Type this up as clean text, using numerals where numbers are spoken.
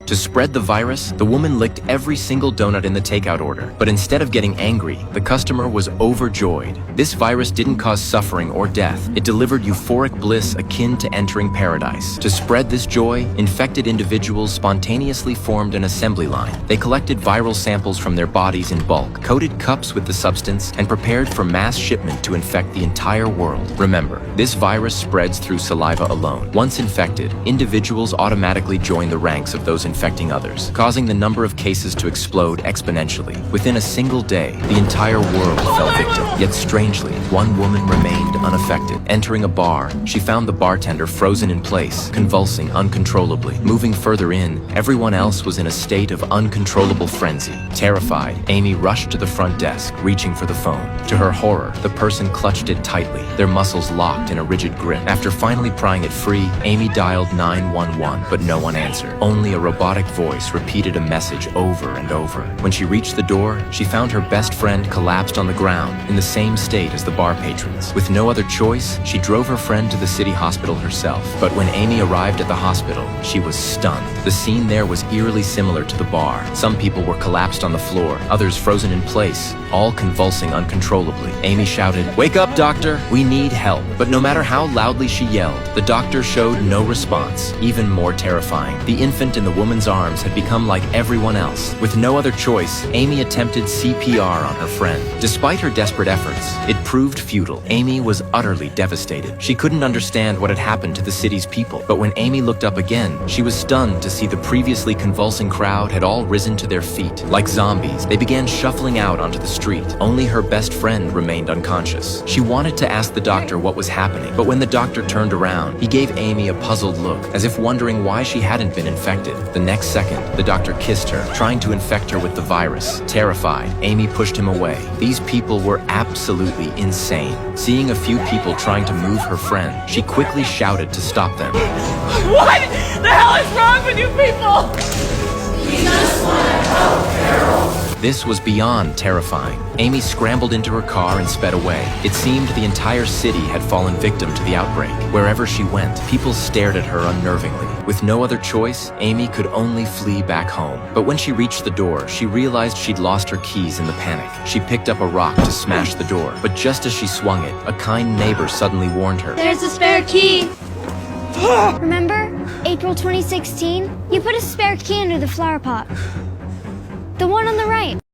To spread the virus, the woman licked every single donut in the takeout order. But instead of getting angry, the customer was overjoyed. This virus didn't cause suffering or death. It delivered euphoric bliss akin to entering paradise. To spread this joy, infected individuals spontaneously formed an assembly line. They collected viral samples from their bodies in bulk, coated cups with the substance, and prepared for mass shipment to infect the entire world. Remember, this virus spreads through saliva alone. Once infected, individuals automatically join the ranks of those infecting others, causing the number of cases to explode exponentially. Within a single day, the entire world fell victim. Yet strangely, one woman remained unaffected. Entering a bar, she found the bartender frozen in place, convulsing uncontrollably. Moving further in, everyone else was in a state of uncontrollable frenzy. Terrified, Amy rushed to the front desk, reaching for the phone. To her horror, the person clutched it tightly, their muscles locked in a rigid grip. After finally prying it free, Amy dialed 911, but no one answered. Only a robotic voice repeated a message over and over. When she reached the door, she found her best friend collapsed on the ground, in the same state as the bar patrons. With no other choice, she drove her friend to the city hospital herself. But when Amy arrived at the hospital, she was stunned. The scene there was eerily similar to the bar. Some people were collapsed on the floor, others frozen in place, all convulsing uncontrollably. Amy shouted, "Wake up, doctor! We need help!" But no matter how loudly she yelled, the doctor showed no response. Even more terrifying, the infant in the woman's arms had become like everyone else. With no other choice, Amy attempted CPR on her friend. Despite her desperate efforts, it proved futile. Amy was utterly devastated. She couldn't understand what had happened to the city's people. But when Amy looked up again, she was stunned to see the previously convulsing crowd had all risen to their feet. Like zombies, they began shuffling out onto the street. Only her best friend remained unconscious. She wanted to ask the doctor what was happening, but when the doctor turned around, he gave Amy a puzzled look, as if wondering why she hadn't been infected. The next second, the doctor kissed her, trying to infect her with the virus. Terrified, Amy pushed him away. These people were absolutely insane. Seeing a few people trying to move her friend, she quickly shouted to stop them. What the hell is wrong with you people? We just want to help, Carol. This was beyond terrifying. Amy scrambled into her car and sped away. It seemed the entire city had fallen victim to the outbreak. Wherever she went, people stared at her unnervingly. With no other choice, Amy could only flee back home. But when she reached the door, she realized she'd lost her keys in the panic. She picked up a rock to smash the door, but just as she swung it, a kind neighbor suddenly warned her. There's a spare key. Remember? April 2016? You put a spare key under the flower pot. The one on the right.